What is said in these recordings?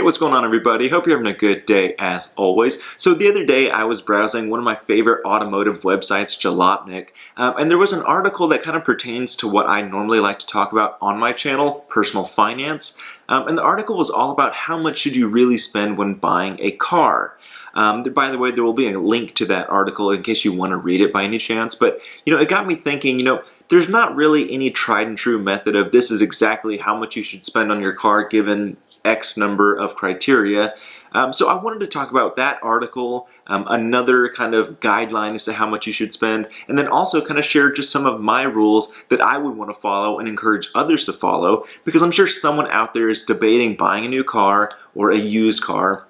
what's going on, everybody? Hope you're having a good day as always. So the other day I was browsing one of my favorite automotive websites, Jalopnik, and there was an article that kind of pertains to what I normally like to talk about on my channel, personal finance. And the article was all about how much should you really spend when buying a car. By the way, there will be a link to that article in case you want to read it by any chance. But, it got me thinking, there's not really any tried and true method of this is exactly how much you should spend on your car given X number of criteria. So I wanted to talk about that article, another kind of guideline as to how much you should spend, and then also kind of share just some of my rules that I would want to follow and encourage others to follow, because I'm sure someone out there is debating buying a new car or a used car,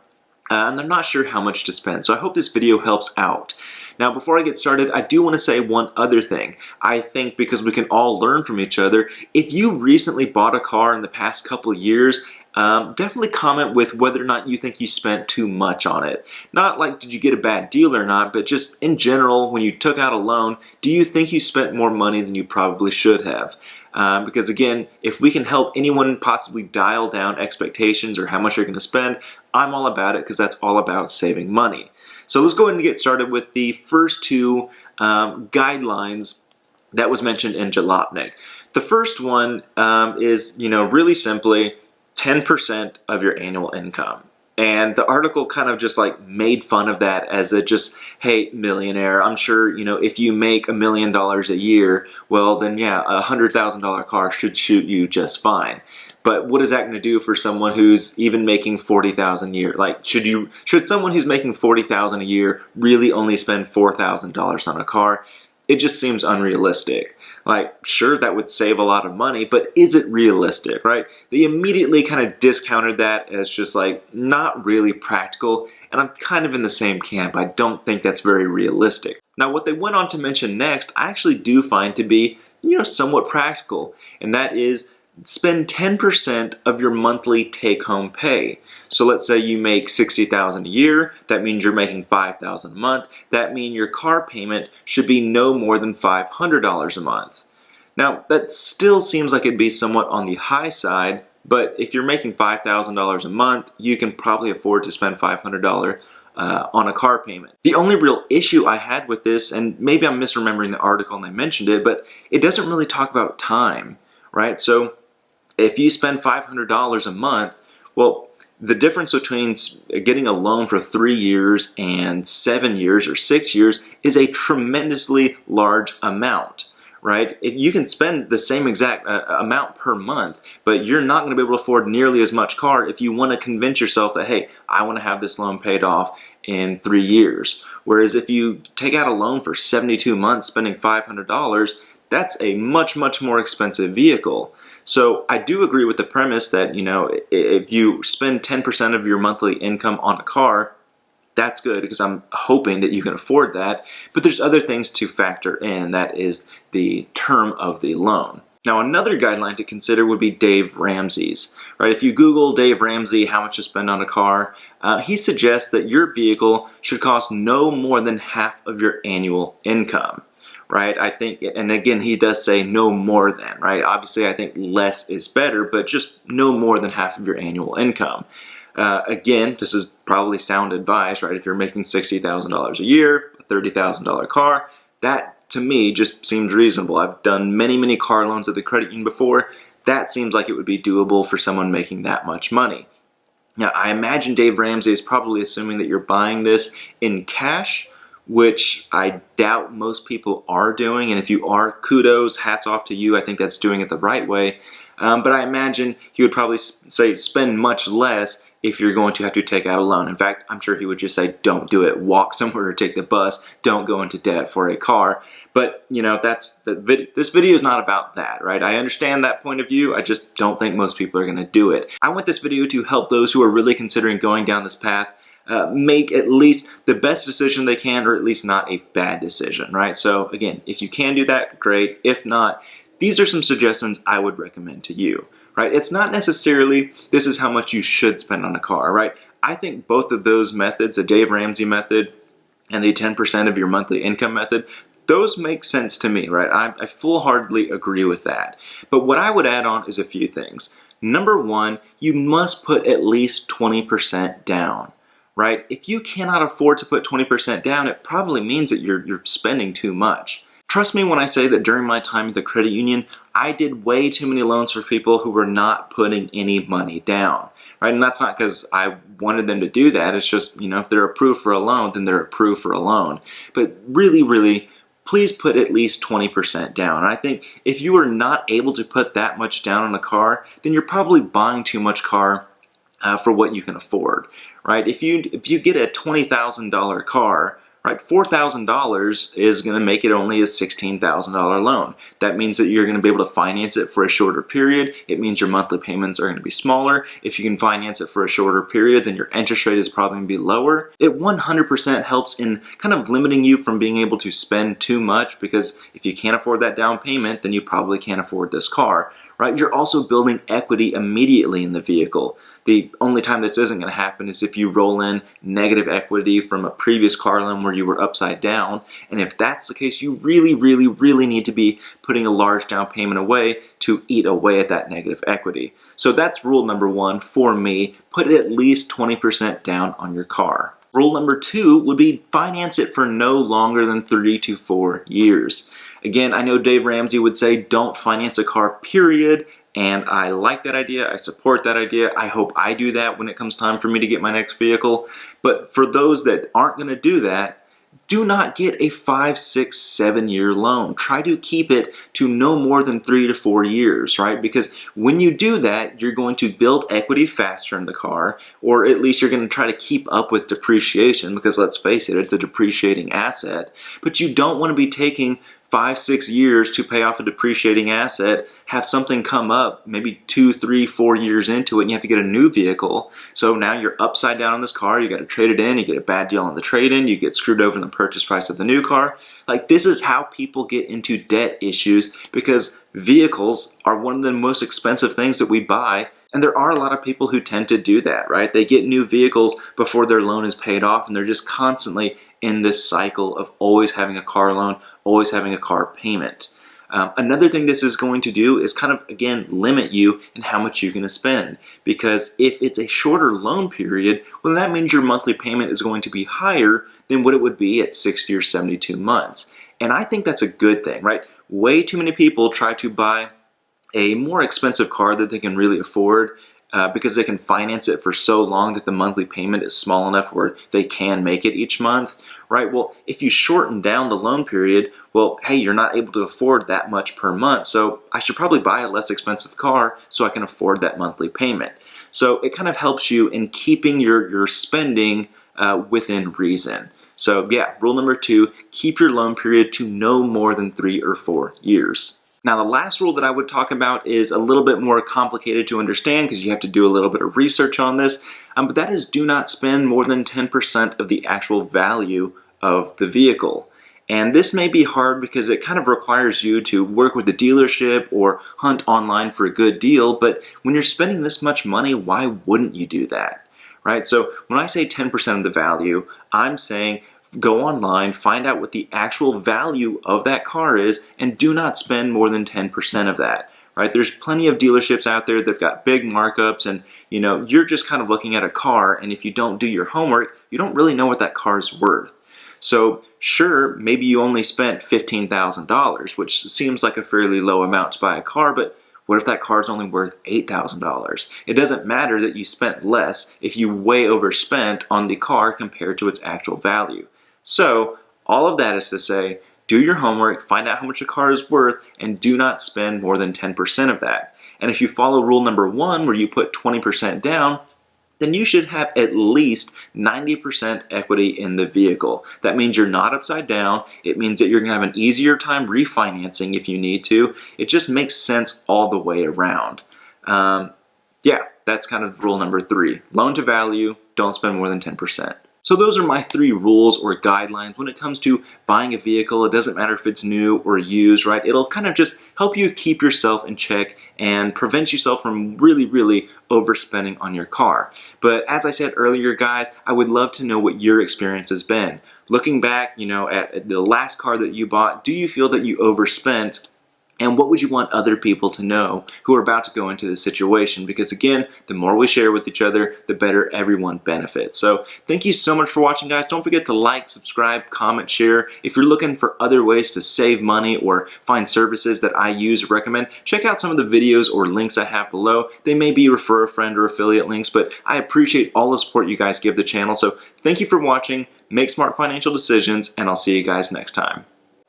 and they're not sure how much to spend. So I hope this video helps out. Now, before I get started, I do want to say one other thing. I think because we can all learn from each other, if you recently bought a car in the past couple years, definitely comment with whether or not you think you spent too much on it. Not like did you get a bad deal or not, but just in general, when you took out a loan, do you think you spent more money than you probably should have? Because again, if we can help anyone possibly dial down expectations or how much you're going to spend, I'm all about it because that's all about saving money. So let's go ahead and get started with the first two guidelines that was mentioned in Jalopnik. The first one is, really simply 10% of your annual income. And the article kind of just like made fun of that as a just, hey, millionaire, I'm sure, if you make $1 million a year, well, then yeah, a $100,000 car should shoot you just fine. But what is that going to do for someone who's even making $40,000 a year? Like, should someone who's making $40,000 a year really only spend $4,000 on a car? It just seems unrealistic. Like, sure, that would save a lot of money, but is it realistic, right? They immediately kind of discounted that as just like not really practical, and I'm kind of in the same camp. I don't think that's very realistic. Now, what they went on to mention next, I actually do find to be, somewhat practical, and that is spend 10% of your monthly take-home pay. So let's say you make $60,000 a year. That means you're making $5,000 a month. That means your car payment should be no more than $500 a month. Now, that still seems like it'd be somewhat on the high side, but if you're making $5,000 a month, you can probably afford to spend $500 on a car payment. The only real issue I had with this, and maybe I'm misremembering the article and I mentioned it, but it doesn't really talk about time, right? So if you spend $500 a month, well, the difference between getting a loan for 3 years and 7 years or 6 years is a tremendously large amount, right? If you can spend the same exact amount per month, but you're not going to be able to afford nearly as much car if you want to convince yourself that, hey, I want to have this loan paid off in 3 years. Whereas if you take out a loan for 72 months spending $500, that's a much, much more expensive vehicle. So I do agree with the premise that, if you spend 10% of your monthly income on a car, that's good because I'm hoping that you can afford that. But there's other things to factor in, and that is the term of the loan. Now, another guideline to consider would be Dave Ramsey's, right? If you Google Dave Ramsey, how much to spend on a car, he suggests that your vehicle should cost no more than half of your annual income. Right, I think, and again, he does say no more than, right? Obviously, I think less is better, but just no more than half of your annual income. Again, this is probably sound advice, right? If you're making $60,000 a year, a $30,000 car, that to me just seems reasonable. I've done many, many car loans at the credit union before. That seems like it would be doable for someone making that much money. Now, I imagine Dave Ramsey is probably assuming that you're buying this in cash, which I doubt most people are doing. And if you are, kudos, hats off to you. I think that's doing it the right way. But I imagine he would probably say spend much less if you're going to have to take out a loan. In fact, I'm sure he would just say don't do it. Walk somewhere or take the bus. Don't go into debt for a car. But, this video is not about that, right? I understand that point of view. I just don't think most people are going to do it. I want this video to help those who are really considering going down this path make at least the best decision they can, or at least not a bad decision, right? So again, if you can do that, great. If not, these are some suggestions I would recommend to you, right? It's not necessarily this is how much you should spend on a car, right? I think both of those methods, the Dave Ramsey method and the 10% of your monthly income method, those make sense to me, right? I full-heartedly agree with that. But what I would add on is a few things. Number one, you must put at least 20% down, right? If you cannot afford to put 20% down, it probably means that you're spending too much. Trust me when I say that during my time at the credit union, I did way too many loans for people who were not putting any money down, right? And that's not because I wanted them to do that. It's just, if they're approved for a loan, then they're approved for a loan. But really, really, please put at least 20% down. And I think if you are not able to put that much down on a car, then you're probably buying too much car for what you can afford, right? If you get a $20,000 car, right, $4,000 is going to make it only a $16,000 loan. That means that you're going to be able to finance it for a shorter period. It means your monthly payments are going to be smaller. If you can finance it for a shorter period, then your interest rate is probably going to be lower. It 100% helps in kind of limiting you from being able to spend too much, because if you can't afford that down payment, then you probably can't afford this car, right? You're also building equity immediately in the vehicle. The only time this isn't going to happen is if you roll in negative equity from a previous car loan where you were upside down. And if that's the case, you really, really, really need to be putting a large down payment away to eat away at that negative equity. So that's rule number one for me. Put at least 20% down on your car. Rule number two would be finance it for no longer than 3 to 4 years. Again, I know Dave Ramsey would say don't finance a car, period. And I like that idea. I support that idea. I hope I do that when it comes time for me to get my next vehicle. But for those that aren't going to do that, do not get a 5, 6, 7 year loan. Try to keep it to no more than 3 to 4 years, right? Because when you do that, you're going to build equity faster in the car, or at least you're going to try to keep up with depreciation, because let's face it, it's a depreciating asset. But you don't want to be taking 5, 6 years to pay off a depreciating asset, have something come up maybe 2, 3, 4 years into it, and you have to get a new vehicle. So now you're upside down on this car, you got to trade it in, you get a bad deal on the trade-in, you get screwed over in the purchase price of the new car. Like, this is how people get into debt issues, because vehicles are one of the most expensive things that we buy. And there are a lot of people who tend to do that, right? They get new vehicles before their loan is paid off, and they're just constantly in this cycle of always having a car loan, always having a car payment. Another thing this is going to do is kind of, again, limit you in how much you're going to spend. Because if it's a shorter loan period, well, that means your monthly payment is going to be higher than what it would be at 60 or 72 months. And I think that's a good thing, right? Way too many people try to buy a more expensive car that they can really afford because they can finance it for so long that the monthly payment is small enough where they can make it each month, right? Well, if you shorten down the loan period, well, hey, you're not able to afford that much per month, so I should probably buy a less expensive car so I can afford that monthly payment. So it kind of helps you in keeping your spending within reason. So yeah, rule number two, keep your loan period to no more than 3 or 4 years. Now, the last rule that I would talk about is a little bit more complicated to understand because you have to do a little bit of research on this, but that is do not spend more than 10% of the actual value of the vehicle. And this may be hard because it kind of requires you to work with the dealership or hunt online for a good deal, but when you're spending this much money, why wouldn't you do that, right? So when I say 10% of the value, I'm saying go online, find out what the actual value of that car is, and do not spend more than 10% of that, right? There's plenty of dealerships out there that've got big markups, and you're just kind of looking at a car, and if you don't do your homework, you don't really know what that car's worth. So sure, maybe you only spent $15,000, which seems like a fairly low amount to buy a car, but what if that car's only worth $8,000? It doesn't matter that you spent less if you way overspent on the car compared to its actual value. So all of that is to say, do your homework, find out how much a car is worth, and do not spend more than 10% of that. And if you follow rule number one, where you put 20% down, then you should have at least 90% equity in the vehicle. That means you're not upside down. It means that you're going to have an easier time refinancing if you need to. It just makes sense all the way around. Yeah, that's kind of rule number three. Loan to value, don't spend more than 10%. So those are my 3 rules or guidelines when it comes to buying a vehicle. It doesn't matter if it's new or used, right? It'll kind of just help you keep yourself in check and prevent yourself from really, really overspending on your car. But as I said earlier, guys, I would love to know what your experience has been. Looking back, at the last car that you bought, do you feel that you overspent And what would you want other people to know who are about to go into this situation? Because again, the more we share with each other, the better everyone benefits. So thank you so much for watching, guys. Don't forget to like, subscribe, comment, share. If you're looking for other ways to save money or find services that I use or recommend, check out some of the videos or links I have below. They may be refer a friend or affiliate links, but I appreciate all the support you guys give the channel. So thank you for watching. Make smart financial decisions, and I'll see you guys next time.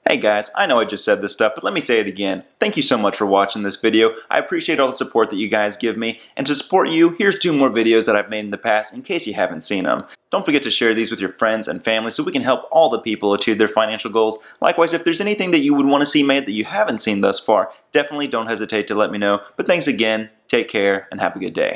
Hey guys, I know I just said this stuff, but let me say it again. Thank you so much for watching this video. I appreciate all the support that you guys give me. And to support you, here's 2 more videos that I've made in the past in case you haven't seen them. Don't forget to share these with your friends and family so we can help all the people achieve their financial goals. Likewise, if there's anything that you would want to see made that you haven't seen thus far, definitely don't hesitate to let me know. But thanks again, take care, and have a good day.